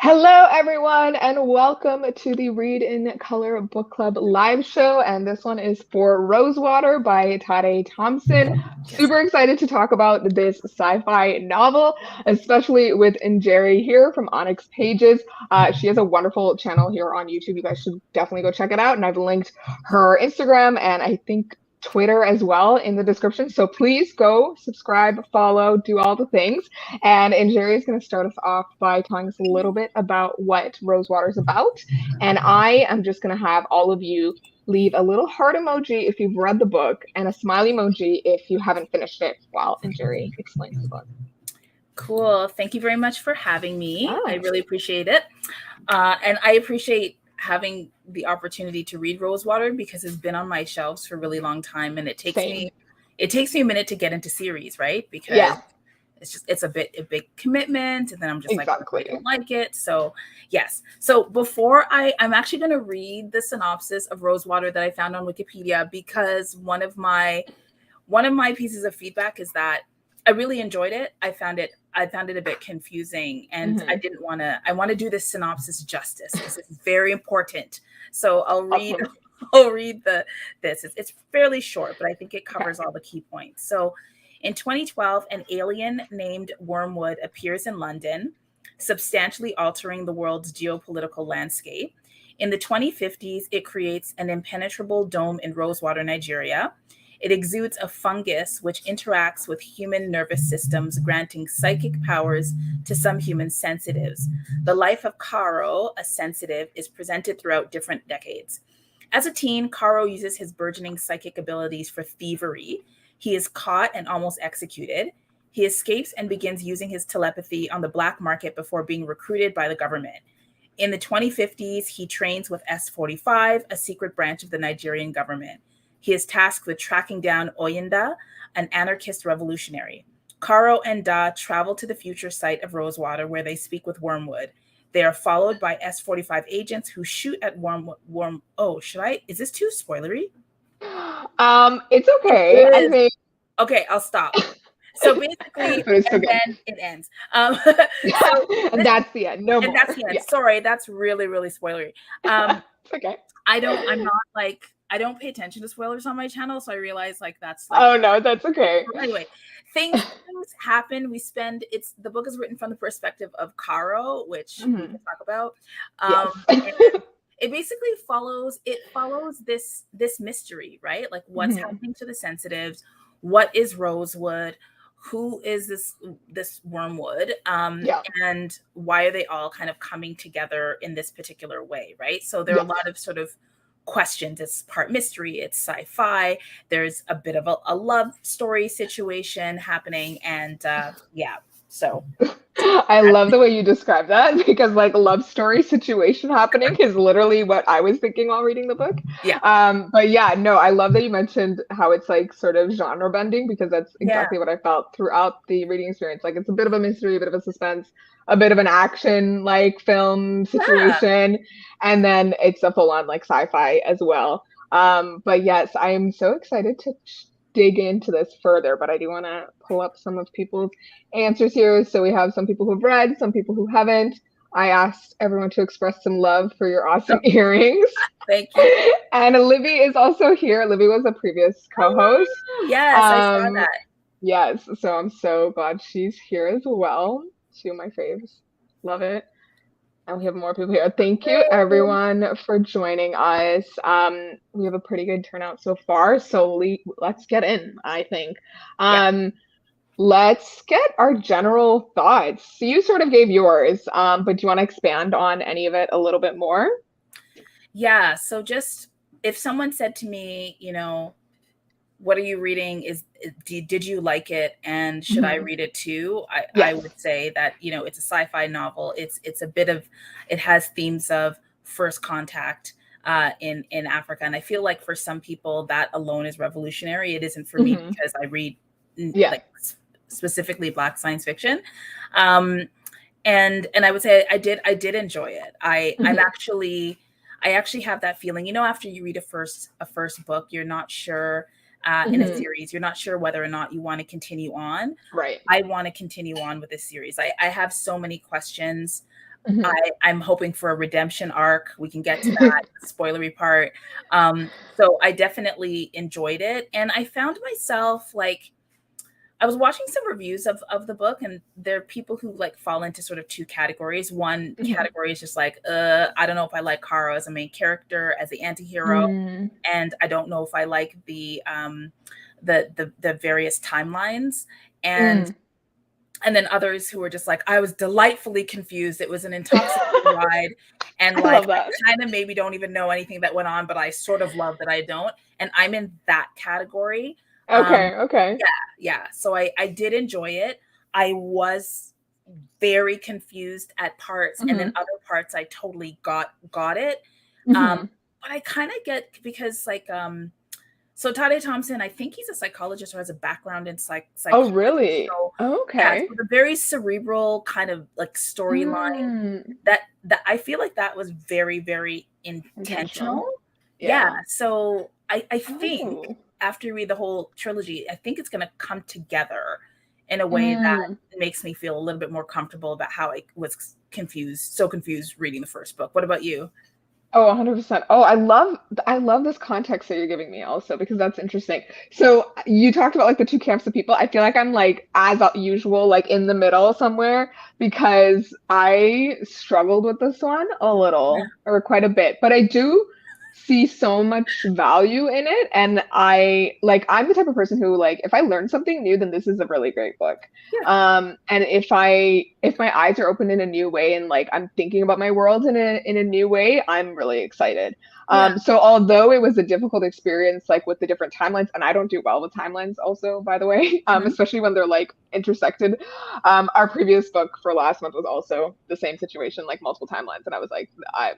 Hello, everyone, and welcome to the Read in Color Book Club live show. And this one is for Rosewater by Tade Thompson. Yes. Super excited to talk about this sci-fi novel, especially with Njeri here from Onyx Pages. She has a wonderful channel here on YouTube. You guys should definitely go check it out. And I've linked her Instagram and I think Twitter as well in the description. So please go subscribe, follow, do all the things. And Njeri is going to start us off by telling us a little bit about what Rosewater is about. And I am just going to have all of you leave a little heart emoji if you've read the book and a smiley emoji if you haven't finished it while Njeri explains the book. Cool. Thank you very much for having me. Yeah. I really appreciate it. And I appreciate having the opportunity to read Rosewater because it's been on my shelves for a really long time. And it takes me a minute to get into series, right? Because it's a big commitment. And then I'm just like, I don't like it. So yes. So before I'm actually going to read the synopsis of Rosewater that I found on Wikipedia, because one of my pieces of feedback is that I really enjoyed it. I found it a bit confusing, and I want to do this synopsis justice because it's very important. So I'll read this. It's fairly short, but I think it covers all the key points. So in 2012, an alien named Wormwood appears in London, substantially altering the world's geopolitical landscape. In the 2050s, it creates an impenetrable dome in Rosewater, Nigeria. It exudes a fungus which interacts with human nervous systems, granting psychic powers to some human sensitives. The life of Caro, a sensitive, is presented throughout different decades. As a teen, Caro uses his burgeoning psychic abilities for thievery. He is caught and almost executed. He escapes and begins using his telepathy on the black market before being recruited by the government. In the 2050s, he trains with S-45, a secret branch of the Nigerian government. He is tasked with tracking down Oyinda, an anarchist revolutionary. Caro and Da travel to the future site of Rosewater, where they speak with Wormwood. They are followed by S-45 agents who shoot at Worm. Oh, is this too spoilery? It's okay. I think. Okay, I'll stop. So basically, then it ends. And that's the end. No more. And that's the end. Yeah. Sorry, that's really, really spoilery. It's okay. I don't pay attention to spoilers on my channel, so I realize that's oh no, that's okay. Anyway, things happen. The book is written from the perspective of Caro, which we can talk about. It basically follows this mystery, right? Like what's happening to the sensitives, what is Rosewood, who is this Wormwood, and why are they all kind of coming together in this particular way, right? So there are a lot of sort of questions. It's part mystery, it's sci-fi, there's a bit of a love story situation happening, and so I love the way you describe that, because love story situation happening is literally what I was thinking while reading the book. But yeah, no, I love that you mentioned how it's sort of genre bending, because that's exactly what I felt throughout the reading experience. It's a bit of a mystery, a bit of a suspense, a bit of an action film situation, and then it's a full on sci-fi as well. But yes, I am so excited to dig into this further, but I do want to pull up some of people's answers here. So we have some people who've read, some people who haven't. I asked everyone to express some love for your awesome earrings. Thank you. And Libby is also here. Libby was a previous co-host. Yes, I saw that. Yes, so I'm so glad she's here as well. Two of my faves. Love it. And we have more people here. Thank you, everyone, for joining us. We have a pretty good turnout so far, so let's get in, I think. Let's get our general thoughts. So you sort of gave yours, but do you want to expand on any of it a little bit more? Yeah, so just if someone said to me, what are you reading? Did you like it? And should I read it too? I would say that, it's a sci-fi novel. It has themes of first contact in Africa. And I feel like for some people that alone is revolutionary. It isn't for me, because I read specifically Black science fiction. And I would say I did enjoy it. I actually have that feeling, after you read a first book, you're not sure in a series, you're not sure whether or not you want to continue on. Right. I want to continue on with this series. I have so many questions I'm hoping for a redemption arc. We can get to that spoilery part. So I definitely enjoyed it. And I found myself like, I was watching some reviews of the book, and there are people who like fall into sort of two categories. One category is just like, I don't know if I like Karo as a main character, as the anti-hero, and I don't know if I like the various timelines. And then others who were just like, I was delightfully confused. It was an intoxicating ride. And like, I kind of maybe don't even know anything that went on, but I sort of love that I don't. And I'm in that category. Okay. Yeah. So I did enjoy it. I was very confused at parts, and then other parts I totally got it. But I kind of get, because like, so Tade Thompson, I think he's a psychologist or has a background in psychology. Oh, really? So, okay. Yeah, so a very cerebral kind of like storyline that I feel like that was very, very intentional. Yeah. So I think after you read the whole trilogy, I think it's going to come together in a way that makes me feel a little bit more comfortable about how I was confused reading the first book. What about you? Oh, 100%. Oh, I love this context that you're giving me also, because that's interesting. So you talked about like the two camps of people. I feel like I'm like, as usual, like in the middle somewhere, because I struggled with this one a little, or quite a bit, but I do see so much value in it. And I'm the type of person who, like, if I learn something new, then this is a really great book. And if my eyes are opened in a new way, and like I'm thinking about my world in a new way, I'm really excited. So although it was a difficult experience, like with the different timelines, and I don't do well with timelines also, by the way, especially when they're like intersected. Our previous book for last month was also the same situation, like multiple timelines. And I was like,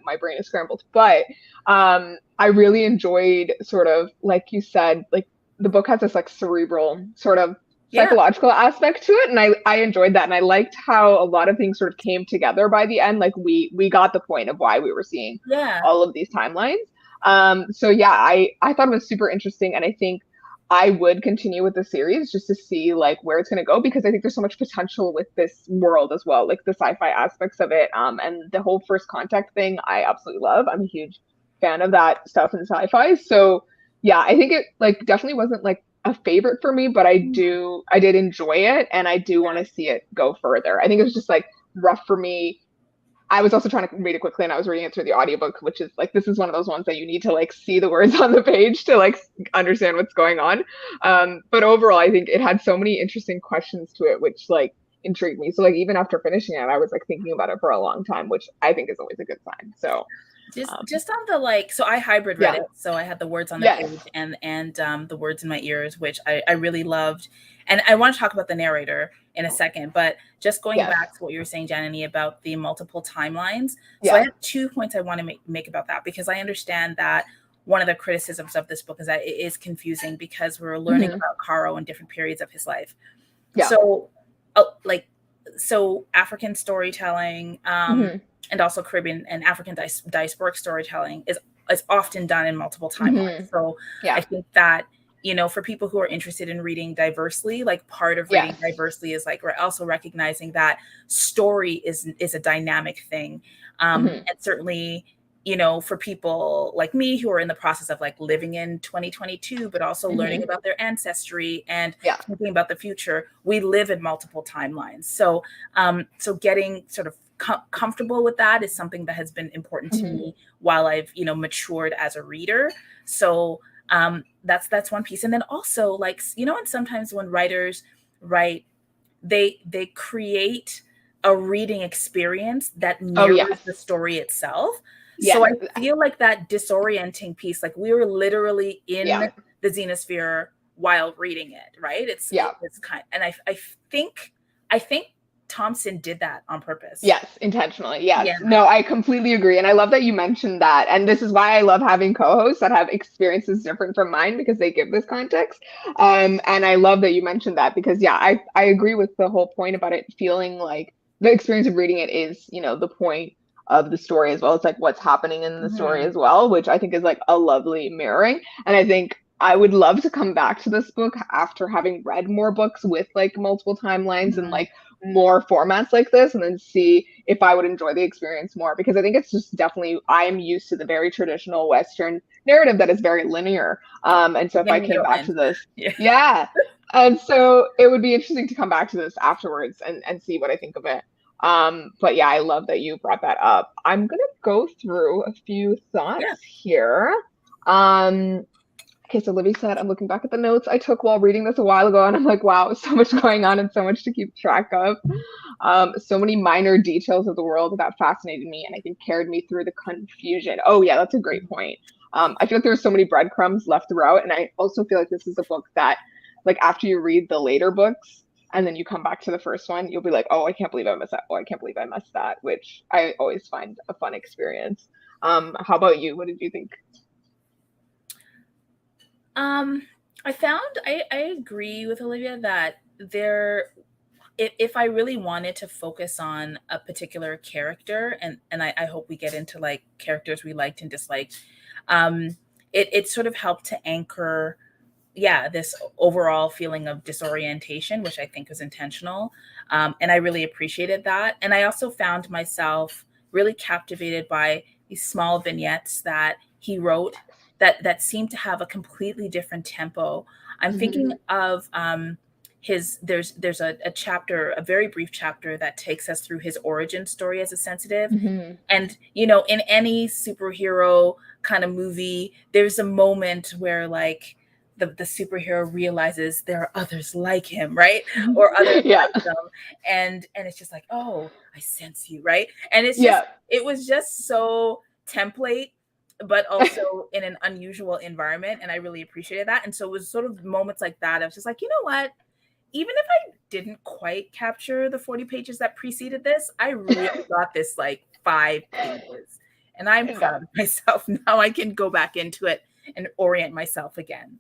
my brain is scrambled. But I really enjoyed, sort of, like you said, like the book has this like cerebral sort of psychological aspect to it, and I enjoyed that, and I liked how a lot of things sort of came together by the end. Like we got the point of why we were seeing all of these timelines. So yeah, I thought it was super interesting, and I think I would continue with the series just to see like where it's going to go, because I think there's so much potential with this world as well, like the sci-fi aspects of it, and the whole first contact thing I absolutely love. I'm a huge fan of that stuff in sci-fi. So yeah, I think it like definitely wasn't like a favorite for me, but I did enjoy it, and I do want to see it go further. I think it was just like rough for me. I was also trying to read it quickly, and I was reading it through the audiobook, which is like, this is one of those ones that you need to like see the words on the page to like understand what's going on. But overall, I think it had so many interesting questions to it, which like intrigued me. So like even after finishing it, I was like thinking about it for a long time, which I think is always a good sign. So just on the like, so I hybrid read it, so I had the words on the page and the words in my ears, which I really loved. And I want to talk about the narrator in a second, but just going back to what you were saying, Janani, about the multiple timelines. So I have 2 points I want to make about that, because I understand that one of the criticisms of this book is that it is confusing, because we're learning about Karo in different periods of his life. So so African storytelling, and also Caribbean and African diasporic storytelling is often done in multiple timelines. So I think that, you know, for people who are interested in reading diversely, like part of reading diversely is like, we're also recognizing that story is a dynamic thing. And certainly, you know, for people like me who are in the process of like living in 2022, but also learning about their ancestry and thinking about the future, we live in multiple timelines. So, so getting sort of comfortable with that is something that has been important to me while I've, you know, matured as a reader. So that's one piece. And then also, like, you know, and sometimes when writers write, they create a reading experience that mirrors the story itself. So I feel like that disorienting piece, like we were literally in the Xenosphere while reading it, right? It's kind, and I think Thompson did that on purpose. Yes, intentionally. Yes. Yeah. No, I completely agree. And I love that you mentioned that. And this is why I love having co-hosts that have experiences different from mine, because they give this context. And I love that you mentioned that, because I agree with the whole point about it feeling like the experience of reading it is, you know, the point of the story as well. It's like what's happening in the story as well, which I think is like a lovely mirroring. And I think I would love to come back to this book after having read more books with like multiple timelines and like more formats like this, and then see if I would enjoy the experience more, because I think it's just definitely, I am used to the very traditional Western narrative that is very linear. And so if I came back to this, yeah. And so it would be interesting to come back to this afterwards and see what I think of it. But yeah, I love that you brought that up. I'm gonna go through a few thoughts here. Okay, so Livy said, I'm looking back at the notes I took while reading this a while ago, and I'm like, wow, so much going on and so much to keep track of. So many minor details of the world that fascinated me and I think carried me through the confusion. Oh yeah, that's a great point. I feel like there's so many breadcrumbs left throughout, and I also feel like this is a book that, like, after you read the later books and then you come back to the first one, you'll be like, oh, I can't believe I missed that. Oh, I can't believe I missed that, which I always find a fun experience. How about you? What did you think? I agree with Olivia that if I really wanted to focus on a particular character, and I hope we get into like characters we liked and disliked, it sort of helped to anchor, this overall feeling of disorientation, which I think was intentional. And I really appreciated that. And I also found myself really captivated by these small vignettes that he wrote that seemed to have a completely different tempo. I'm thinking of there's a chapter, a very brief chapter that takes us through his origin story as a sensitive. And, in any superhero kind of movie, there's a moment where like the superhero realizes there are others like him, right? Or others like them. And it's just like, oh, I sense you, right? And it's just, it was just so template, but also in an unusual environment. And I really appreciated that. And so it was sort of moments like that. I was just like, you know what? Even if I didn't quite capture the 40 pages that preceded this, I really got this like 5 pages. And I'm proud of myself. Now I can go back into it and orient myself again.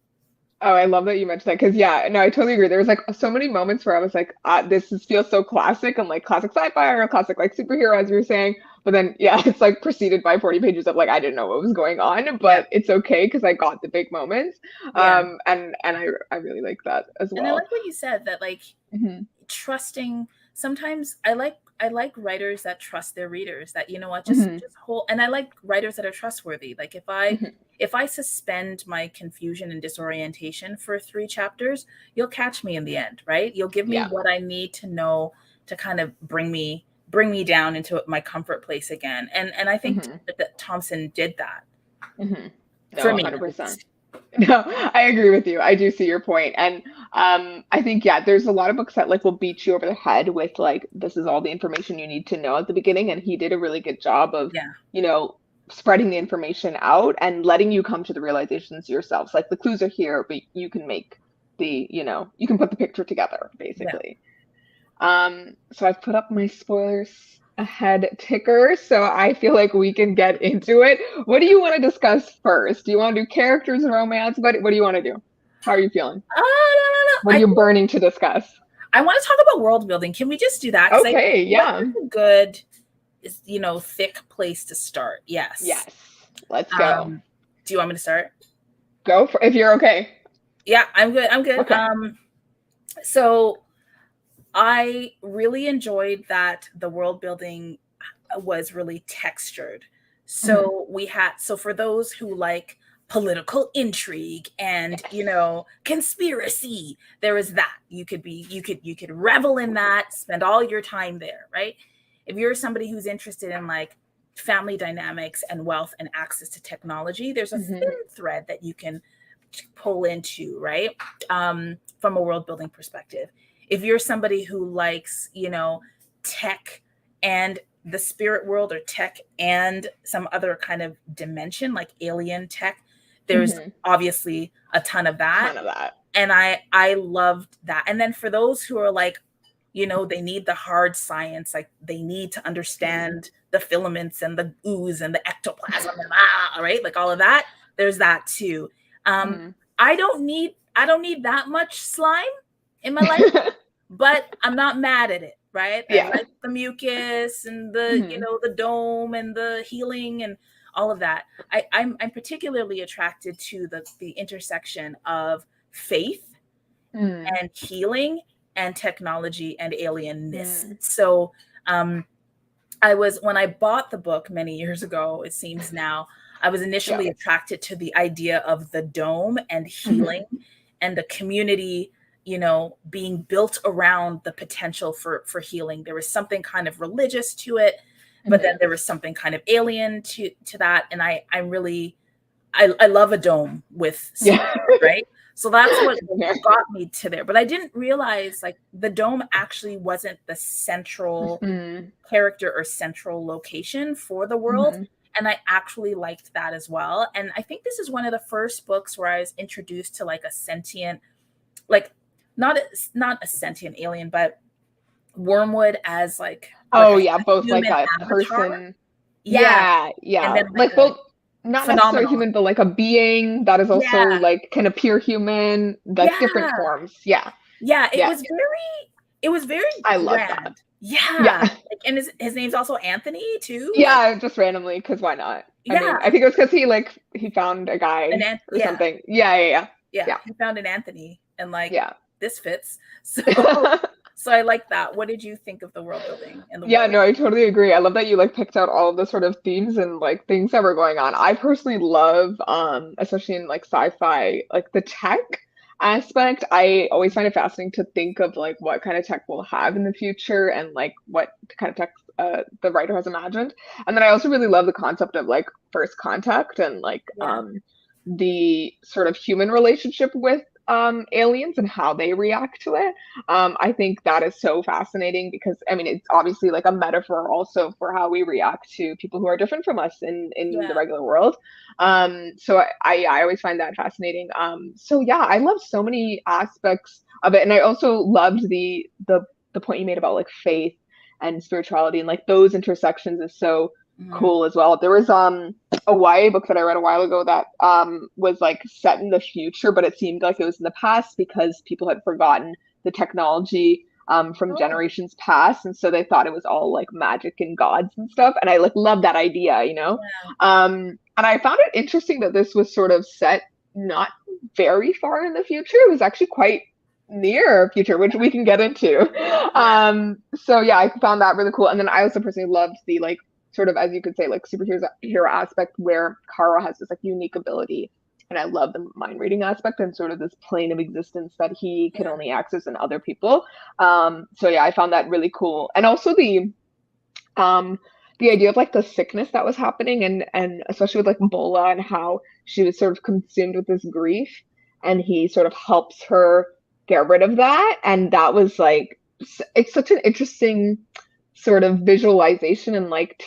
Oh, I love that you mentioned that, because I totally agree. There was like so many moments where I was like, feels so classic and like classic sci-fi or classic like superhero, as you were saying. But then it's like preceded by 40 pages of like I didn't know what was going on, but it's okay because I got the big moments. And I really like that as well. And I like what you said, that like trusting. Sometimes I like writers that trust their readers, that, just hold. And I like writers that are trustworthy. Like if I suspend my confusion and disorientation for 3 chapters, you'll catch me in the end, right? You'll give me what I need to know to kind of bring me down into my comfort place again. And I think that Thompson did that. No, for me. 100%. No, I agree with you. I do see your point. And I think, there's a lot of books that like will beat you over the head with like, this is all the information you need to know at the beginning. And he did a really good job of, spreading the information out and letting you come to the realizations yourselves. Like the clues are here, but you can make you can put the picture together, basically. So I've put up my spoilers ahead ticker, so I feel like we can get into it. What do you want to discuss first? Do you want to do characters and romance? What do you want to do? How are you feeling? No. What are you burning to discuss? I want to talk about world building. Can we just do that? Okay, a good, thick place to start. Yes. Let's go. Do you want me to start? Go for, if you're okay. Yeah, I'm good. Okay. So I really enjoyed that the world building was really textured. So so for those who like political intrigue and conspiracy, there is that. You could revel in that, spend all your time there, right? If you're somebody who's interested in like family dynamics and wealth and access to technology, there's a thin thread that you can pull into, right? From a world building perspective. If you're somebody who likes, tech and the spirit world, or tech and some other kind of dimension like alien tech, there's obviously a ton of that. And I loved that. And then for those who are like, they need the hard science, like they need to understand the filaments and the ooze and the ectoplasm and right? Like all of that, there's that too. I don't need that much slime in my life, but I'm not mad at it, right? I like the mucus and the, the dome and the healing and all of that. I'm particularly attracted to the intersection of faith and healing and technology and alienness. So when I bought the book many years ago, it seems now, I was initially attracted to the idea of the dome and healing and the community, being built around the potential for healing. There was something kind of religious to it, but then there was something kind of alien to that. And I love a dome with right? So that's what got me to there. But I didn't realize like the dome actually wasn't the central character or central location for the world. And I actually liked that as well. And I think this is one of the first books where I was introduced to like a sentient, like not a sentient alien, but Wormwood as like both like a person. And then like both not necessarily human, but like a being that is also like can appear human, like different forms. It was very I love that. Like, and his name's also Anthony too. Just randomly, because why not? I mean, I think it was because he found a guy or something. He found an Anthony and like this fits. So I like that. What did you think of the world building and the world? No, I totally agree. I love that you like picked out all of the sort of themes and like things that were going on. I personally love, especially in like sci-fi, like the tech aspect. I always find it fascinating to think of like what kind of tech we'll have in the future and like what kind of tech the writer has imagined. And then I also really love the concept of like first contact and like the sort of human relationship with aliens and how they react to it. I think that is so fascinating because I mean it's obviously like a metaphor also for how we react to people who are different from us in the regular world. So I always find that fascinating. So yeah, I love so many aspects of it, and I also loved the point you made about like faith and spirituality and like those intersections is so cool as well. There was a YA book that I read a while ago that was like set in the future, but it seemed like it was in the past because people had forgotten the technology from generations past, and so they thought it was all like magic and gods and stuff. And I like love that idea, and I found it interesting that this was sort of set not very far in the future. It was actually quite near future, which we can get into. So yeah, I found that really cool. And then I also personally loved the like sort of, as you could say, like superhero aspect where Kara has this like unique ability, and I love the mind reading aspect and sort of this plane of existence that he can only access in other people. So yeah, I found that really cool. And also the idea of like the sickness that was happening and especially with like Bola and how she was sort of consumed with this grief, and he sort of helps her get rid of that. And that was like, it's such an interesting sort of visualization and like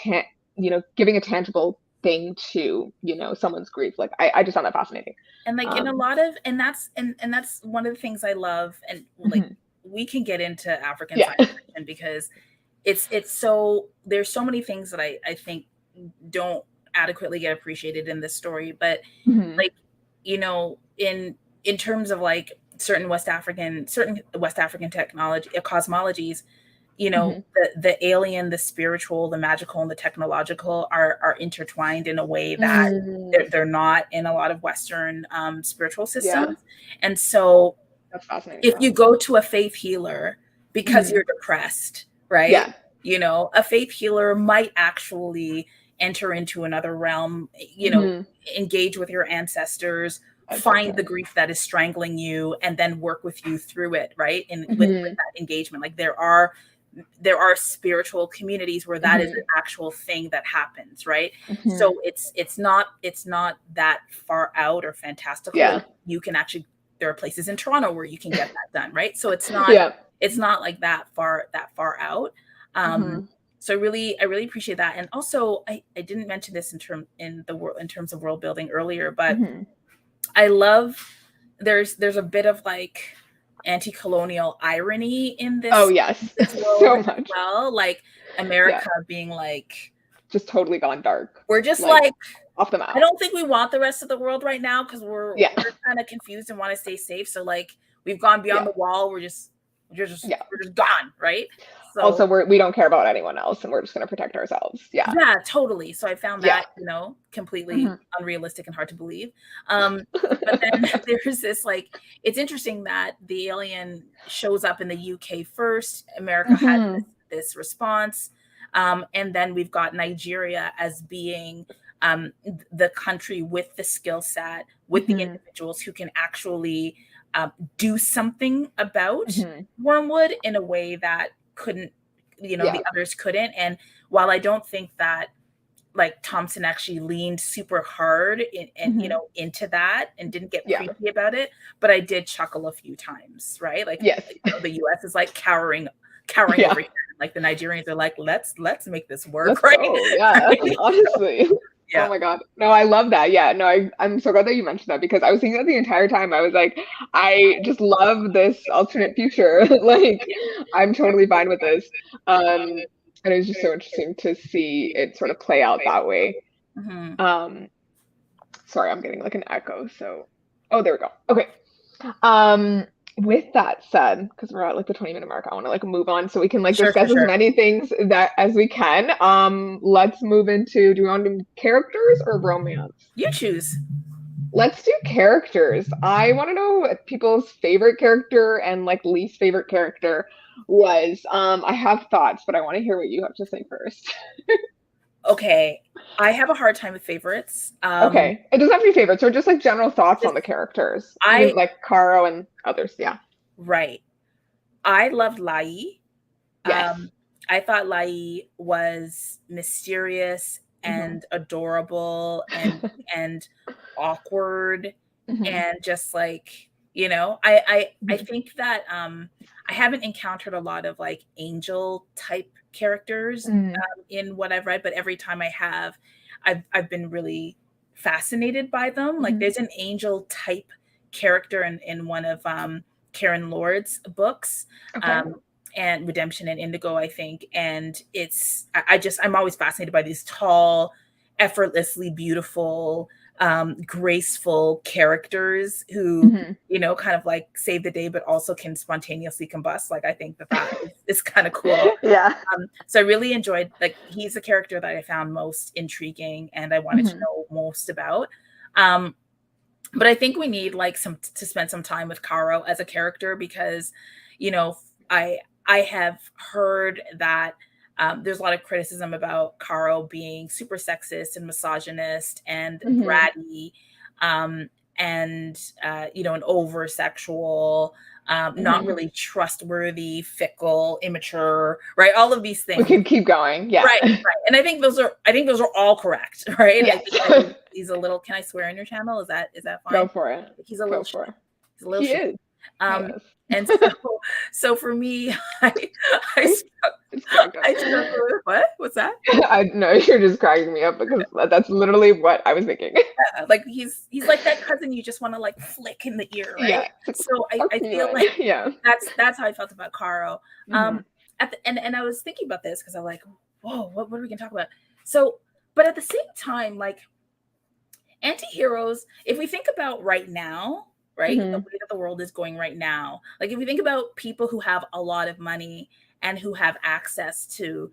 giving a tangible thing to someone's grief. Like I just found that fascinating. And like in a lot of and that's one of the things I love. And like we can get into African science fiction because it's so there's so many things that I think don't adequately get appreciated in this story. But like in terms of like certain West African technology cosmologies, the alien, the spiritual, the magical, and the technological are intertwined in a way that they're not in a lot of Western spiritual systems. And so that's fascinating. If you go to a faith healer because you're depressed, right? A faith healer might actually enter into another realm, engage with your ancestors, find the grief that is strangling you, and then work with you through it, right? And with that engagement, like there are spiritual communities where that is an actual thing that happens, right? So it's not that far out or fantastical. Like you can actually, there are places in Toronto where you can get that done, right? So it's not it's not like that far out. So I really appreciate that. And also I didn't mention this in terms of world building earlier, but I love there's a bit of like anti-colonial irony in this. Oh yes, this world so as much. Well, like America being like just totally gone dark. We're just like off the map. I don't think we want the rest of the world right now because we're kind of confused and want to stay safe. So like we've gone beyond the wall. We're just gone, right? also we don't care about anyone else and we're just going to protect ourselves. Yeah. Yeah, totally. So I found that, completely unrealistic and hard to believe. But then there's this, like, it's interesting that the alien shows up in the UK first. America had this response. And then we've got Nigeria as being the country with the skill set, with the individuals who can actually do something about wormwood in a way that couldn't, the others couldn't. And while I don't think that, like, Thompson actually leaned super hard into that and didn't get creepy about it, but I did chuckle a few times, right? Like, the US is like cowering over here. Like, the Nigerians are like, let's make this work, right? Yeah, honestly. Yeah. Oh my God. No, I love that. Yeah, no, I'm so glad that you mentioned that, because I was thinking that the entire time. I was like, I just love this alternate future. Like, I'm totally fine with this. And it was just so interesting to see it sort of play out that way. Sorry, I'm getting like an echo. So, there we go. Okay. With that said, because we're at like the 20-minute mark, I want to like move on so we can like discuss as many things that as we can. Let's move into, do we want to do characters or romance? You choose. Let's do characters. I want to know what people's favorite character and like least favorite character was. I have thoughts, but I want to hear what you have to say first. Okay, I have a hard time with favorites. Okay, it doesn't have to be favorites, or just like general thoughts on the characters. Even like Caro and others. Yeah. Right. I loved Lai. Yes. I thought Lai was mysterious and adorable and awkward and just like, I think that I haven't encountered a lot of like angel type characters in what I've read, but every time I have, I've been really fascinated by them. Like, there's an angel type character in one of Karen Lord's books, and Redemption and Indigo, I think. And I'm always fascinated by these tall, effortlessly beautiful, graceful characters who, kind of like save the day, but also can spontaneously combust. Like, I think that is kind of cool. Yeah. So I really enjoyed, like, he's the character that I found most intriguing and I wanted to know most about. But I think we need like to spend some time with Caro as a character, because, I have heard that there's a lot of criticism about Caro being super sexist and misogynist and bratty, and an over sexual, not really trustworthy, fickle, immature, right? All of these things. We can keep going. Yeah. Right. And I think those are all correct, right? Yes. I think he's a little, can I swear on your channel? Is that fine? Go for it. He's a little shit. He's a little he shit. Is. And so for me, I struggle with what? What's that? I know you're just cracking me up, because that's literally what I was thinking. Yeah, like he's like that cousin you just want to like flick in the ear, right? Yeah. So I feel like that's how I felt about Caro. And I was thinking about this because I'm like, whoa, what are we gonna talk about? So, but at the same time, like, anti-heroes, if we think about right now, right, the way that the world is going right now, like if we think about people who have a lot of money and who have access to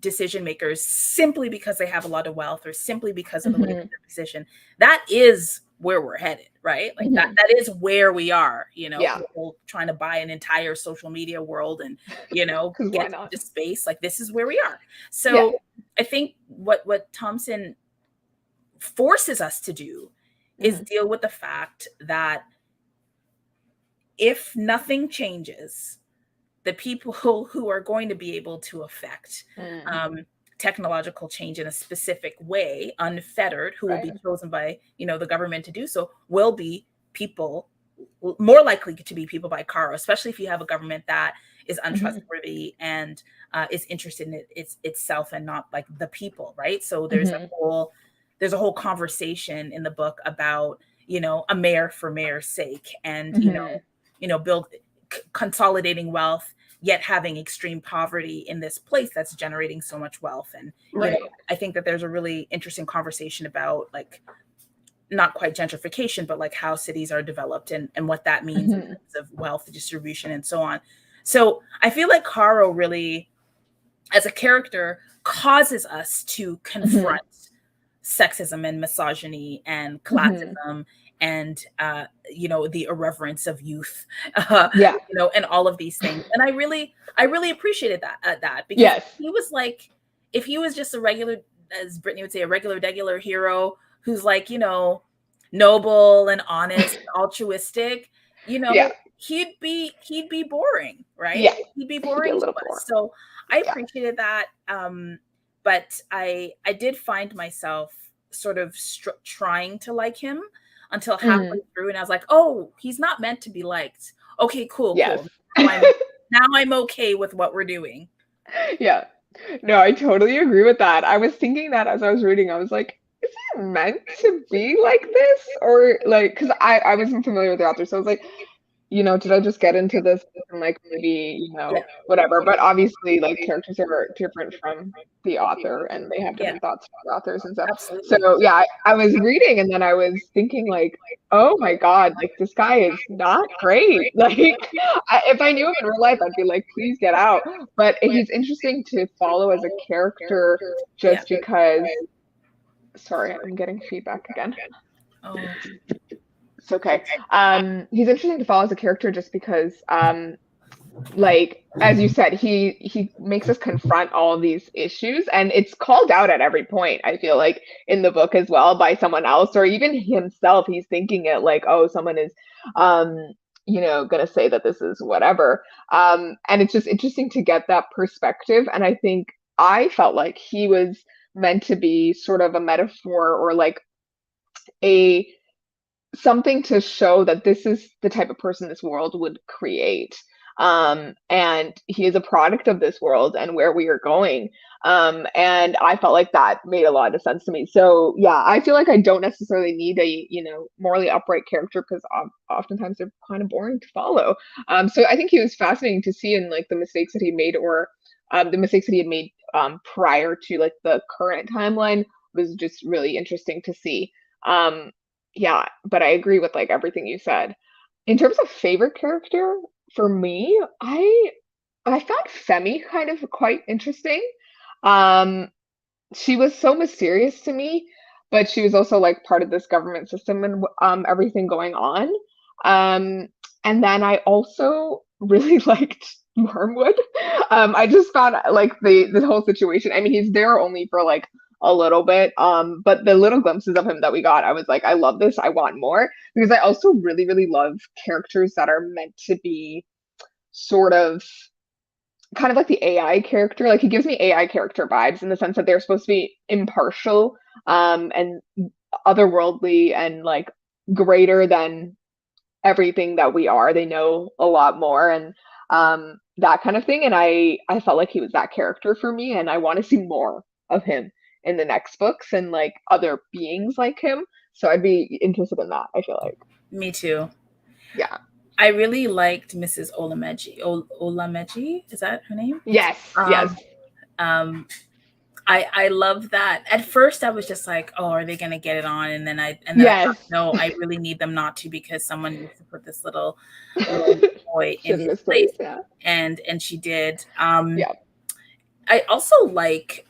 decision makers simply because they have a lot of wealth or simply because of the way of their position, that is where we're headed, right? Like that is where we are, people trying to buy an entire social media world and, get into space. Like, this is where we are. So I think what Thompson forces us to do is deal with the fact that if nothing changes, the people who are going to be able to affect technological change in a specific way, unfettered, who will be chosen by, the government to do so, will be people, more likely to be people by Caro, especially if you have a government that is untrustworthy and is interested in itself and not like the people, right? So there's a whole conversation in the book about, a mayor for mayor's sake and, build consolidating wealth, yet having extreme poverty in this place that's generating so much wealth. And I think that there's a really interesting conversation about like, not quite gentrification, but like how cities are developed and what that means in terms of wealth distribution and so on. So I feel like Caro really, as a character, causes us to confront sexism and misogyny and classism and the irreverence of youth, and all of these things. And I really appreciated that because he was like, if he was just a regular, as Brittany would say, a regular hero who's like, noble and honest, and altruistic, he'd be boring, right? Yeah. He'd be boring to us. So I appreciated that. But I did find myself sort of trying to like him until halfway through, and I was like, oh, he's not meant to be liked. Okay, cool. Now I'm okay with what we're doing. Yeah. No, I totally agree with that. I was thinking that as I was reading, I was like, is it meant to be like this? Or like, because I wasn't familiar with the author, so I was like, did I just get into this and like maybe, whatever. But obviously like characters are different from the author and they have different thoughts from the authors and stuff. Absolutely. So yeah, I was reading and then I was thinking like, oh my God, like this guy is not great. Like if I knew him in real life, I'd be like, please get out. But he's interesting to follow as a character just because, sorry, I'm getting feedback again. Oh. It's okay. He's interesting to follow as a character just because, like as you said, he makes us confront all these issues, and it's called out at every point. I feel like in the book as well by someone else, or even himself. He's thinking it like, oh, someone is, gonna say that this is whatever. And it's just interesting to get that perspective. And I think I felt like he was meant to be sort of a metaphor or like something to show that this is the type of person this world would create. And he is a product of this world and where we are going. And I felt like that made a lot of sense to me. So yeah, I feel like I don't necessarily need a, morally upright character because oftentimes they're kind of boring to follow. So I think he was fascinating to see in like the mistakes that he made or the mistakes that he had made prior to like the current timeline was just really interesting to see. Yeah, but I agree with like everything you said. In terms of favorite character, for me, I found Femi kind of quite interesting. She was so mysterious to me, but she was also like part of this government system and everything going on. And then I also really liked Wormwood. I just found like the whole situation. I mean, he's there only for like a little bit. But the little glimpses of him that we got, I was like, I love this. I want more because I also really, really love characters that are meant to be sort of kind of like the AI character. Like he gives me AI character vibes in the sense that they're supposed to be impartial, and otherworldly and like greater than everything that we are. They know a lot more and that kind of thing. And I felt like he was that character for me, and I want to see more of him in the next books and like other beings like him. So I'd be interested in that, I feel like. Me too. Yeah. I really liked Mrs. Olameji. Is that her name? Yes. Yes. I love that. At first I was just like, oh, are they gonna get it on? And then I thought, no, I really need them not to, because someone needs to put this little boy in his place. Yeah. And she did. Yeah. I also like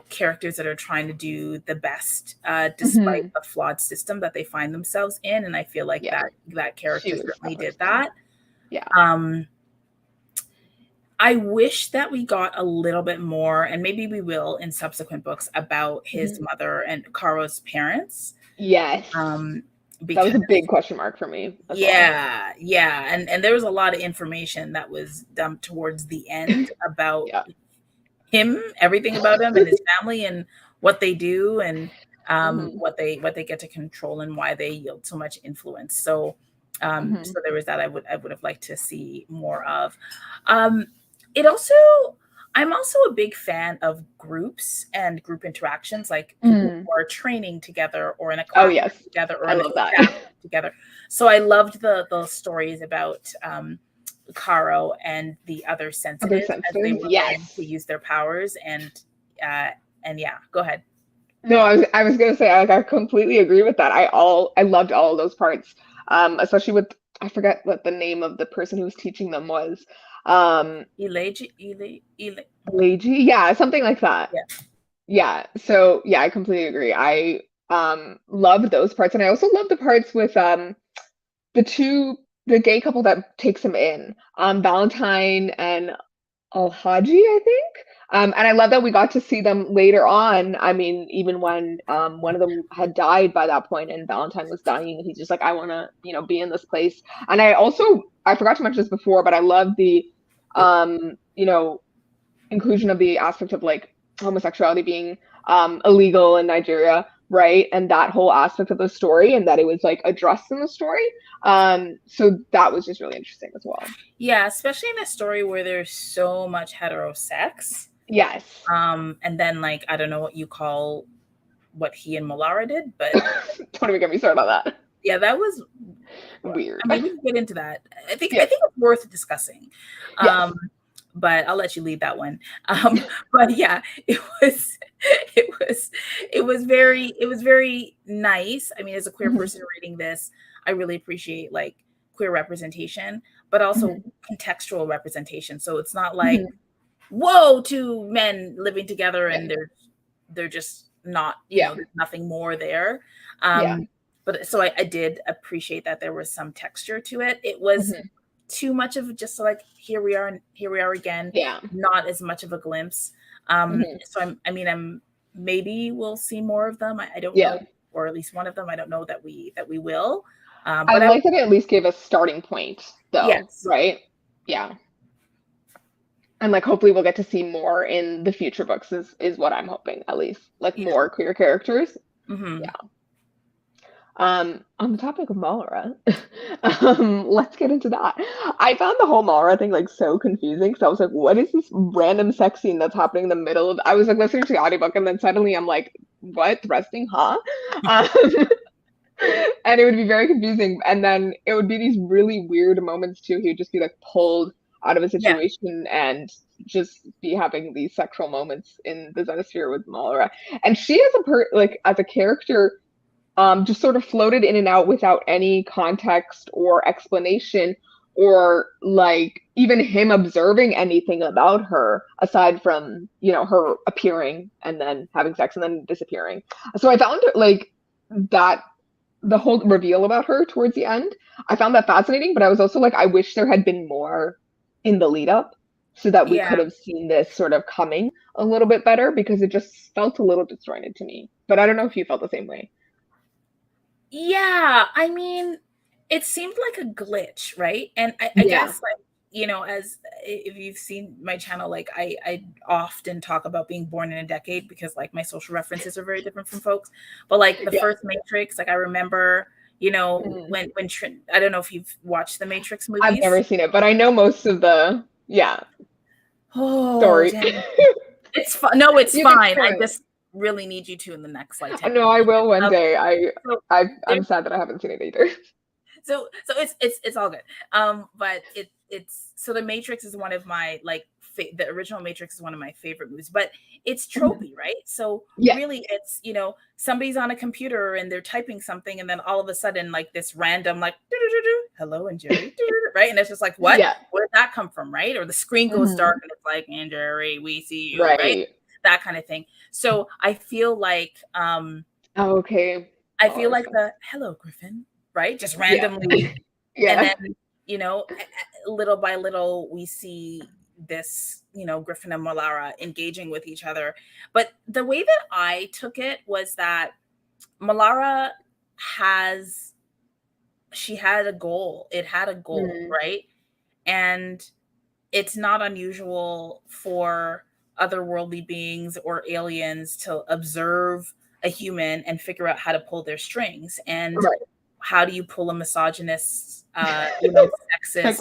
characters that are trying to do the best despite the flawed system that they find themselves in. And I feel like that character certainly did that. Yeah. I wish that we got a little bit more, and maybe we will in subsequent books, about his mother and Caro's parents. Yes. That was a big question mark for me. Yeah. And there was a lot of information that was dumped towards the end about him, everything about him and his family and what they do and what they get to control and why they yield so much influence. So so there was that I would have liked to see more of. I'm also a big fan of groups and group interactions, like people who are training together or in a class together or in a staff together. So I loved the stories about Caro and the other sensitives as they were learning to use their powers. And yeah, go ahead. No, I was gonna say I completely agree with that. I loved all of those parts, especially with I forget what the name of the person who was teaching them was. Elegy, yeah, something like that. Yeah. Yeah. So yeah, I completely agree. I loved those parts, and I also love the parts with the gay couple that takes him in, Valentine and Alhaji, I think. And I love that we got to see them later on. I mean, even when one of them had died by that point and Valentine was dying, he's just like, I want to, be in this place. And I forgot to mention this before, but I love the, you know, inclusion of the aspect of like homosexuality being illegal in Nigeria, right? And that whole aspect of the story, and that it was like addressed in the story. So that was just really interesting as well. Yeah, especially in a story where there's so much heterosex. Yes. And then like I don't know what you call what he and Malara did, but don't even get me started about that. Yeah, that was weird. I mean, we can get into that. I think it's worth discussing. Yes. But I'll let you lead that one. But yeah, it was very nice. I mean, as a queer person reading this, I really appreciate like queer representation, but also contextual representation. So it's not like, whoa, two men living together and they're just not, you know, there's nothing more there. But so I did appreciate that there was some texture to it. It was too much of just like here we are again. Not as much of a glimpse. So I'm maybe we'll see more of them. I don't know, or at least one of them. I don't know that we will. But I like that it at least gave a starting point, though. Yes. Right? Yeah. And like hopefully we'll get to see more in the future books is what I'm hoping, at least. Like more queer characters. Yeah. On the topic of Malara, let's get into that. I found the whole Malara thing like so confusing because I was like, what is this random sex scene that's happening in the middle of I was like listening to the audiobook and then suddenly I'm like, what? Thrusting, huh? And it would be very confusing. And then it would be these really weird moments too. He would just be like pulled out of a situation and just be having these sexual moments in the Xenosphere with Malara. And she as a character just sort of floated in and out without any context or explanation or like even him observing anything about her aside from, her appearing and then having sex and then disappearing. So I found like that the whole reveal about her towards the end, I found that fascinating, but I was also like, I wish there had been more in the lead up so that we could have seen this sort of coming a little bit better because it just felt a little disjointed to me. But I don't know if you felt the same way. Yeah, I mean, it seemed like a glitch, right? And I guess like, as if you've seen my channel, like I often talk about being born in a decade because like my social references are very different from folks. But like the first Matrix, like I remember, when I don't know if you've watched the Matrix movies. I've never seen it, but I know most of the story. It's fine. No, it's fine. I just really need you to in the next like 10 No, I will one day. I'm sad that I haven't seen it either. So it's all good. But it's so the Matrix is one of my like the original Matrix is one of my favorite movies, but it's tropey, right? So really it's, somebody's on a computer and they're typing something and then all of a sudden like this random like hello Njeri, right? And it's just like what? Where did that come from, right? Or the screen goes dark and it's like Njeri, we see you, right? That kind of thing. So I feel like okay. I feel like the hello Griffin, right? Just randomly. And then, little by little we see this, Griffin and Malara engaging with each other. But the way that I took it was that Malara had a goal. It had a goal, right? And it's not unusual for otherworldly beings or aliens to observe a human and figure out how to pull their strings. And how do you pull a misogynist, sexist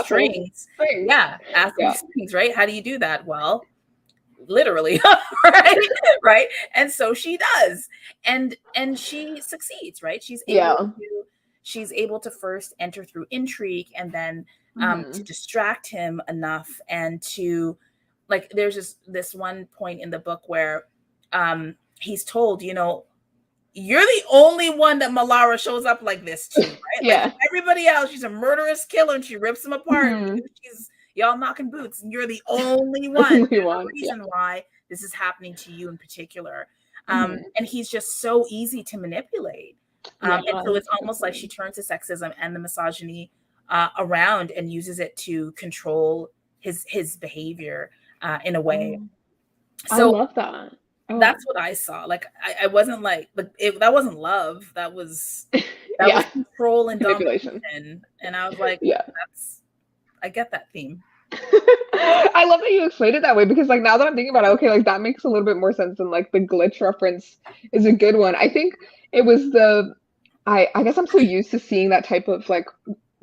strings? Strings, right? How do you do that? Well, literally, right? And so she does, and she succeeds, right? She's able to first enter through intrigue and then to distract him enough and to like there's this one point in the book where he's told, you're the only one that Malara shows up like this to, Like Yeah. everybody else, she's a murderous killer and she rips them apart. Mm-hmm. She's y'all knocking boots, and you're the only one. Only There's one. a reason why this is happening to you in particular. Mm-hmm. And he's just so easy to manipulate. And so it's almost like she turns the sexism and the misogyny around and uses it to control his behavior in a way. So I love that. That's what I saw. Like I wasn't like that wasn't love. That was was control and manipulation. And I was like, I get that theme. I love that you explained it that way, because like now that I'm thinking about it, okay, like that makes a little bit more sense, and like the glitch reference is a good one. I think it was I guess I'm so used to seeing that type of like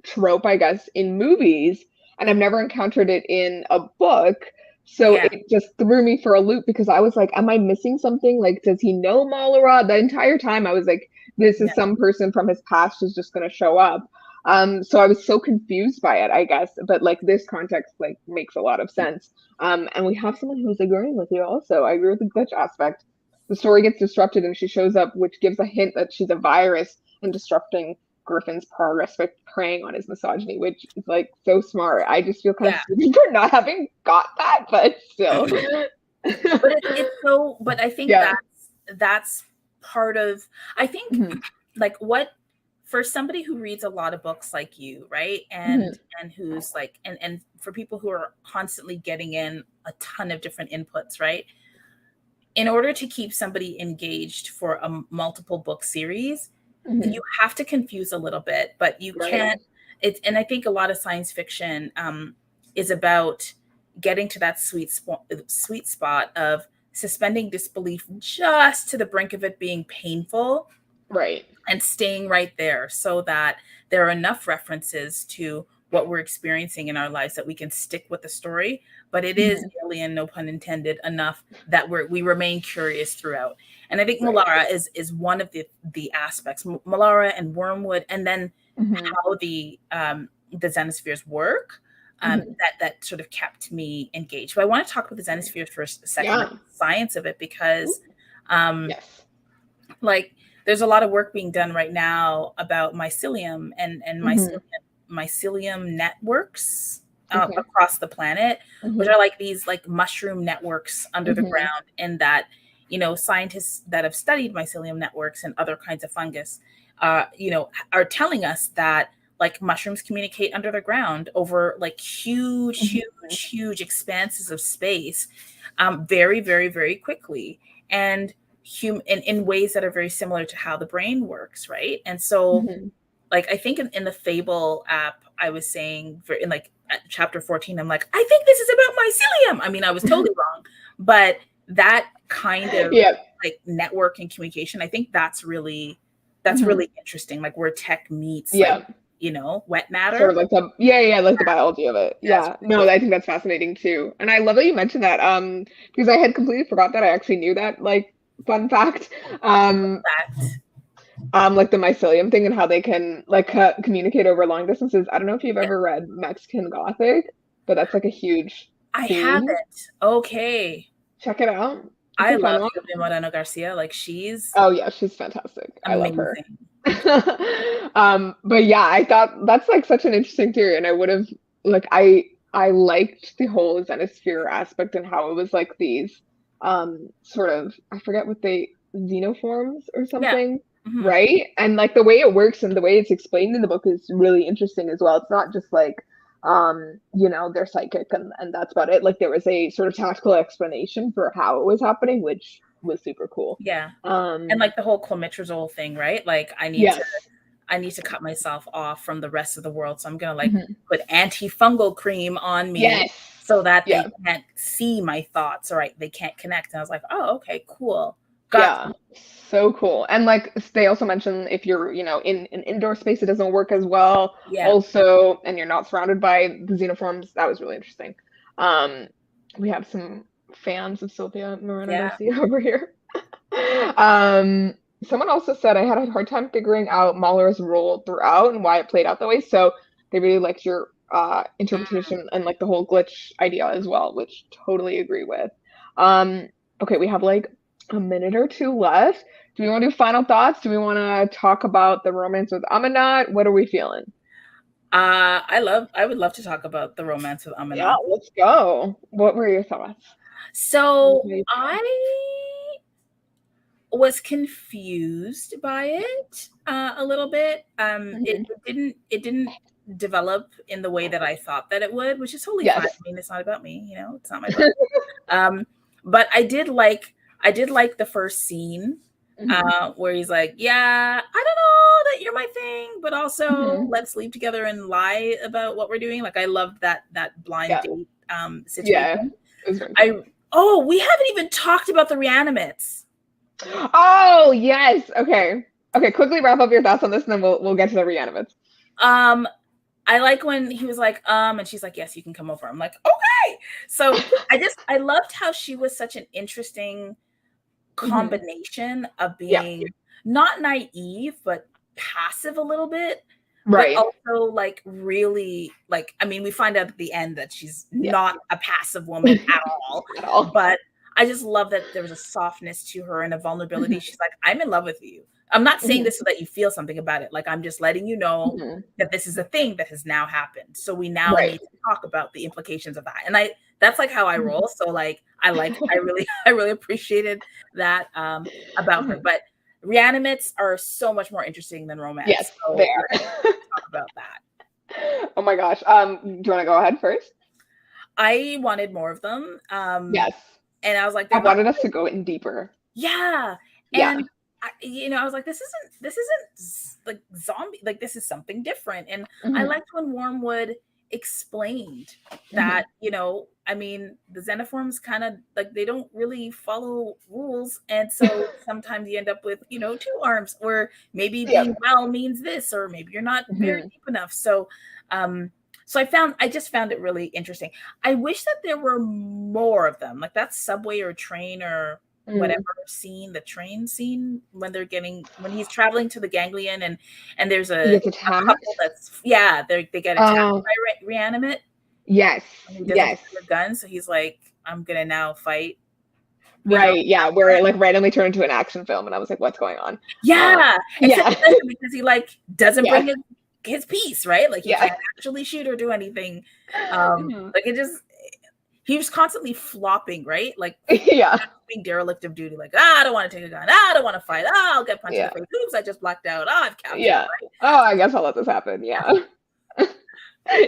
trope, I guess, in movies, and I've never encountered it in a book. So it just threw me for a loop, because I was like, am I missing something? Like, does he know Malera? The entire time I was like, this is some person from his past who's just going to show up. So I was so confused by it, I guess. But like this context like makes a lot of sense. And we have someone who's agreeing with you also. I agree with the glitch aspect. The story gets disrupted and she shows up, which gives a hint that she's a virus and disrupting Griffin's progress by preying on his misogyny, which is like so smart. I just feel kind of stupid for not having got that, but still. It's so. But I think that's part of. I think like what for somebody who reads a lot of books like you, right, and who's like, and for people who are constantly getting in a ton of different inputs, right. In order to keep somebody engaged for a multiple book series, you have to confuse a little bit, but you can't. And I think a lot of science fiction is about getting to that sweet spot of suspending disbelief just to the brink of it being painful, right, and staying right there, so that there are enough references to what we're experiencing in our lives that we can stick with the story, but it is alien, no pun intended, enough that we remain curious throughout. And I think Malera is one of the aspects, Malera and Wormwood, and then how the Xenospheres work, that sort of kept me engaged. But I want to talk about the Xenospheres for a second, the science of it, because like there's a lot of work being done right now about mycelium and mycelium networks across the planet, which are like these like mushroom networks under the ground, and that, you know, scientists that have studied mycelium networks and other kinds of fungus, you know, are telling us that like mushrooms communicate under the ground over like huge expanses of space, very, very, very quickly, and in ways that are very similar to how the brain works, right? And so like I think in the Fable app, I was saying in like at chapter 14, I'm like, I think this is about mycelium. I mean, I was totally wrong, but that kind of like network and communication, I think that's really interesting. Like where tech meets like, you know, wet matter. Sort of like like the biology of it. No, I think that's fascinating too. And I love that you mentioned that, because I had completely forgot that. I actually knew that, like, fun fact. Like the mycelium thing and how they can like communicate over long distances. I don't know if you've ever read Mexican Gothic, but that's like a huge theme. Haven't. Okay. Check it out. I love Sylvia Moreno Garcia. Like she's she's fantastic. Amazing. I love her. But yeah, I thought that's like such an interesting theory, and I would have like I liked the whole Xenosphere aspect and how it was like these sort of, I forget what xenoforms or something. Right? And like the way it works and the way it's explained in the book is really interesting as well. It's not just like you know, they're psychic and that's about it. Like there was a sort of tactical explanation for how it was happening, which was super cool. And like the whole clomitrazole thing, right? Like I need to cut myself off from the rest of the world, so I'm gonna like put antifungal cream on me so that they can't see my thoughts, or they can't connect. And I was like, oh, okay, cool. So cool. And like they also mention if you're, you know, in an indoor space, it doesn't work as well. Also, and you're not surrounded by the xenoforms. That was really interesting. We have some fans of Sylvia Moreno Garcia over here. Someone also said I had a hard time figuring out Mahler's role throughout and why it played out that way. So they really liked your interpretation and like the whole glitch idea as well, which totally agree with. Okay, we have like a minute or two left. Do we want to do final thoughts? Do we want to talk about the romance with Amanat? What are we feeling? I would love to talk about the romance with Yeah, Amanat. let's go. What were your thoughts? So I was confused by it a little bit. It didn't develop in the way that I thought that it would, which is totally fine. I mean, it's not about me, you know, it's not my book. But I did like the first scene where he's like, yeah, I don't know that you're my thing, but also let's sleep together and lie about what we're doing. Like, I loved that blind date situation. We haven't even talked about the Reanimates. Oh yes. Okay. Quickly wrap up your thoughts on this, and then we'll get to the Reanimates. I like when he was like, and she's like, yes, you can come over. I'm like, okay. So I loved how she was such an interesting combination of being not naive, but passive a little bit. Right. But also like really like, I mean, we find out at the end that she's not a passive woman at all. But I just love that there was a softness to her and a vulnerability. She's like, I'm in love with you. I'm not saying this so that you feel something about it. Like, I'm just letting you know that this is a thing that has now happened. So we now need to talk about the implications of that. And that's like how I roll. So like, I really appreciated that about her. But Reanimates are so much more interesting than romance. Yes, so they are. Talk about that. Oh my gosh. Do you want to go ahead first? I wanted more of them. Yes. And I was like, I wanted us to go in deeper. Yeah. And I was like, this isn't like zombie, like this is something different. And I liked when Wormwood explained that, I mean, the Xenoforms kind of like, they don't really follow rules. And so sometimes you end up with, 2 arms, or maybe being well means this, or maybe you're not very deep enough. So, I just found it really interesting. I wish that there were more of them, like that subway or train or whatever scene, the train scene when he's traveling to the ganglion and there's a couple that's they get attacked by Reanimate. Yes. And he doesn't have a gun, so he's like, I'm gonna now fight. Right. Yeah. Where it like randomly turned into an action film, and I was like, what's going on? Except because he like doesn't bring his piece, right? Like he can't actually shoot or do anything. Like it just, he was constantly flopping, right? Like being derelict of duty. Like, I don't want to take a gun. I don't want to fight. I'll get punched in the face. Oops, I just blacked out. I've captured. Right? Oh, I guess I'll let this happen. Yeah.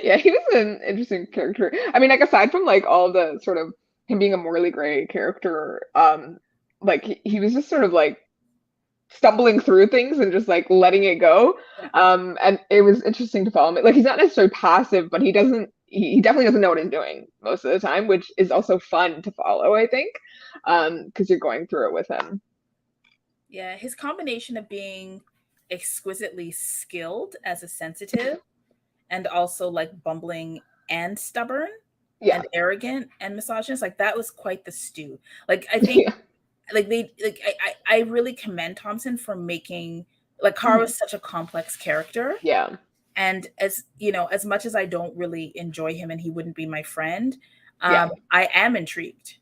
Yeah, he was an interesting character. I mean, like aside from like all the sort of him being a morally gray character, like he was just sort of like stumbling through things and just like letting it go. And it was interesting to follow him. Like he's not necessarily passive, but he definitely doesn't know what he's doing most of the time, which is also fun to follow, I think, because you're going through it with him. Yeah, his combination of being exquisitely skilled as a sensitive and also like bumbling and stubborn and arrogant and misogynist, like that was quite the stew. Like I think I really commend Thompson for making, like, Kara was such a complex character. Yeah. And as much as I don't really enjoy him and he wouldn't be my friend, I am intrigued.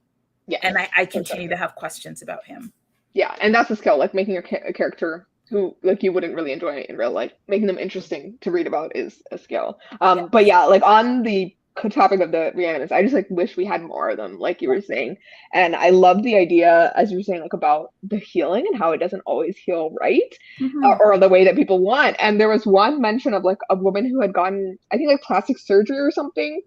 Yeah. And I continue to have questions about him. Yeah. And that's a skill, like making a character who like you wouldn't really enjoy in real life, making them interesting to read about is a skill. But yeah, like on the topic of the Reanimates, I just like wish we had more of them, like you were saying. And I love the idea, as you were saying, like about the healing and how it doesn't always heal right, or the way that people want. And there was one mention of like a woman who had gotten, I think, like plastic surgery or something,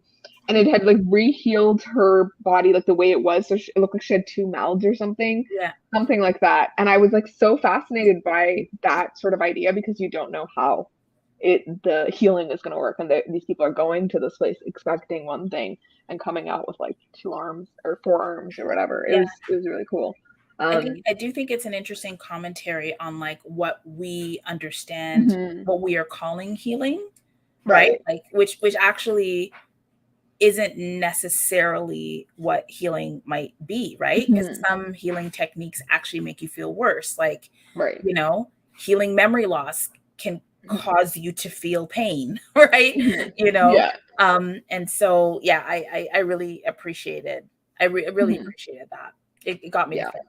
and it had like re-healed her body like the way it was, so it looked like she had 2 mouths or something, something like that. And I was like so fascinated by that sort of idea, because you don't know how the healing is going to work, and these people are going to this place expecting one thing and coming out with like 2 arms or 4 arms or whatever. It was really cool. I do think it's an interesting commentary on like what we understand, what we are calling healing, right? Like which actually isn't necessarily what healing might be, right? Because some healing techniques actually make you feel worse, like healing memory loss can cause you to feel pain, right? And so I really appreciated, really appreciated that. It got me to think.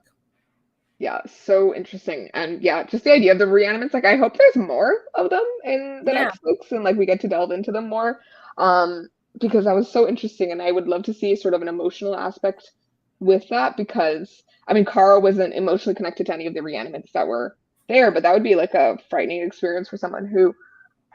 Yeah, so interesting. And yeah, just the idea of the reanimates, like I hope there's more of them in the Yeah. next books and like we get to delve into them more. Um, because that was so interesting and I would love to see sort of an emotional aspect with that because I mean Carl wasn't emotionally connected to any of the reanimates that were there, but that would be like a frightening experience for someone who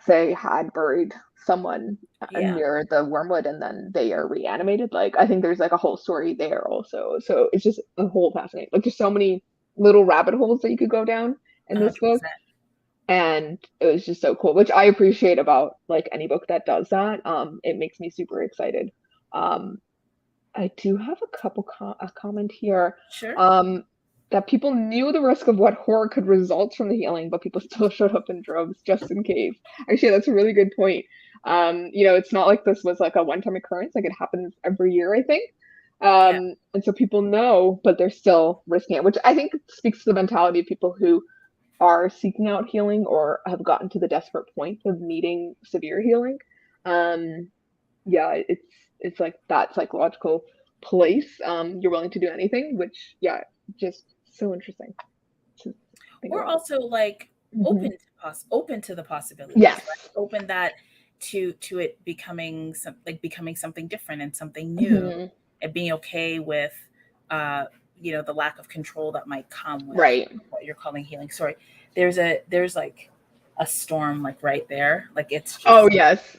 say had buried someone Yeah. near the wormwood and then they are reanimated. Like I think there's like a whole story there also. So it's just a whole fascinating. Like there's so many little rabbit holes that you could go down in this book. 100%. And it was just so cool, which I appreciate about like any book that does that. It makes me super excited. Um, I do have a couple a comment here. Sure. That people knew the risk of what horror could result from the healing, but people still showed up in droves just in case. Actually, that's a really good point. You know, it's not like this was like a one-time occurrence, like it happens every year, I think. Yeah. And so people know, but they're still risking it, which I think speaks to the mentality of people who are seeking out healing or have gotten to the desperate point of needing severe healing. Um, yeah, it's like that psychological place. You're willing to do anything, which yeah, just so interesting to think We're about. also like Mm-hmm. open to the possibilities, Yes. right? Open that to it becoming becoming something different and something new, Mm-hmm. and being okay with uh the lack of control that might come with Right. what you're calling healing. Sorry, there's like a storm like right there, like it's Oh just yes.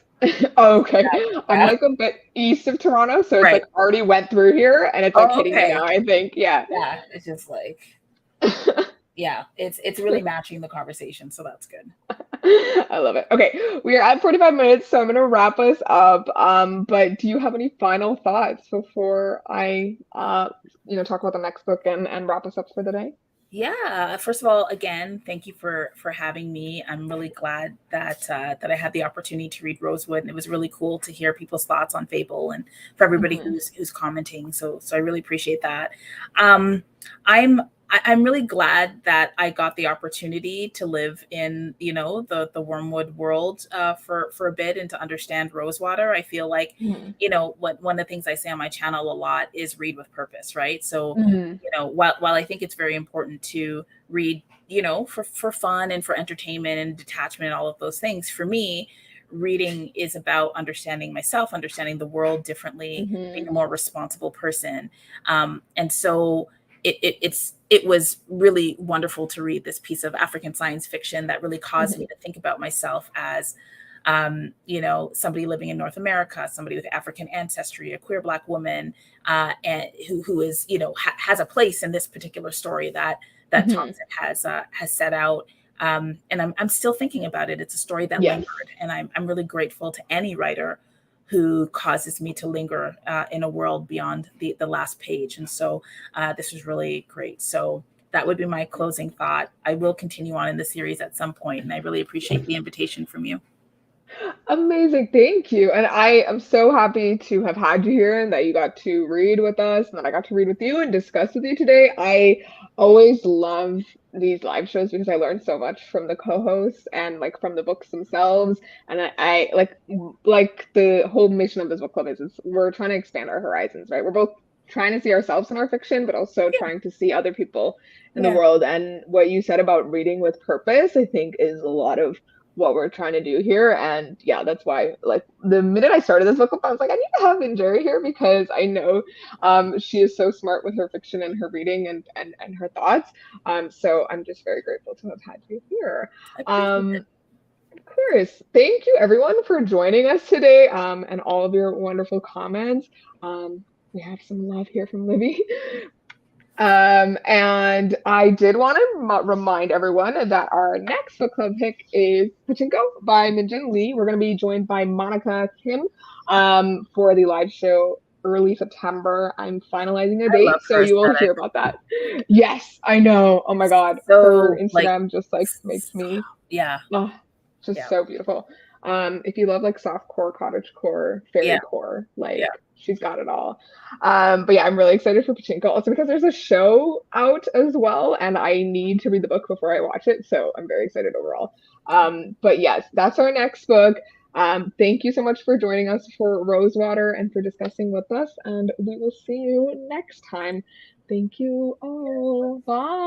Oh, okay. I'm yeah. like a bit east of Toronto, so it's Right. like already went through here and it's like Oh, hitting me okay. now, I think. Yeah. Yeah, it's just like yeah, it's really matching the conversation, so that's good. I love it. Okay, we are at 45 minutes, so I'm gonna wrap us up. But do you have any final thoughts before I talk about the next book and wrap us up for the day? Yeah, first of all, again, thank you for having me. I'm really glad that I had the opportunity to read Rosewood, and it was really cool to hear people's thoughts on Fable and for everybody Hmm. who's commenting. So I really appreciate that. Um, I'm I'm really glad that I got the opportunity to live in the Wormwood world for a bit and to understand Rosewater. I feel like Hmm. what one of the things I say on my channel a lot is read with purpose, right? So Hmm. while I think it's very important to read, for fun and for entertainment and detachment and all of those things, for me, reading is about understanding myself, understanding the world differently, being Hmm. a more responsible person. And so it was really wonderful to read this piece of African science fiction that really caused me Hmm. to think about myself as somebody living in North America, somebody with African ancestry, a queer Black woman, and who is has a place in this particular story that Hmm. Thompson has set out. And I'm still thinking about it. It's a story that Yes. lingered, and I'm really grateful to any writer who causes me to linger in a world beyond the last page. And so this was really great. So that would be my closing thought. I will continue on in the series at some point, and I really appreciate the invitation from you. Amazing. Thank you. And I am so happy to have had you here and that you got to read with us and that I got to read with you and discuss with you today. I always love these live shows because I learn so much from the co-hosts and like from the books themselves. And I like the whole mission of this book club is we're trying to expand our horizons, right? We're both trying to see ourselves in our fiction, but also Yeah. trying to see other people in the Yeah. world. And what you said about reading with purpose, I think is a lot of what we're trying to do here. And yeah, that's why like the minute I started this book club, I was like, I need to have Njeri here because I know she is so smart with her fiction and her reading and her thoughts. So I'm just very grateful to have had you here. I appreciate it. Um, of course. Thank you everyone for joining us today and all of your wonderful comments. We have some love here from Libby. And I did want to remind everyone that our next book club pick is Pachinko by Minjin Lee. We're going to be joined by Monica Kim for the live show early September. I'm finalizing a I love date, so her you will aesthetic. hear about that. Yes, I know. Oh my God. Her So like, Instagram just like makes me yeah, oh, just yeah, so beautiful. If you love like soft core, cottage core, yeah, fairy core, yeah. like she's got it all. But yeah, I'm really excited for Pachinko also because there's a show out as well, and I need to read the book before I watch it, so I'm very excited overall. But yes, that's our next book. Thank you so much for joining us for Rosewater and for discussing with us, and we will see you next time. Thank you all. Bye.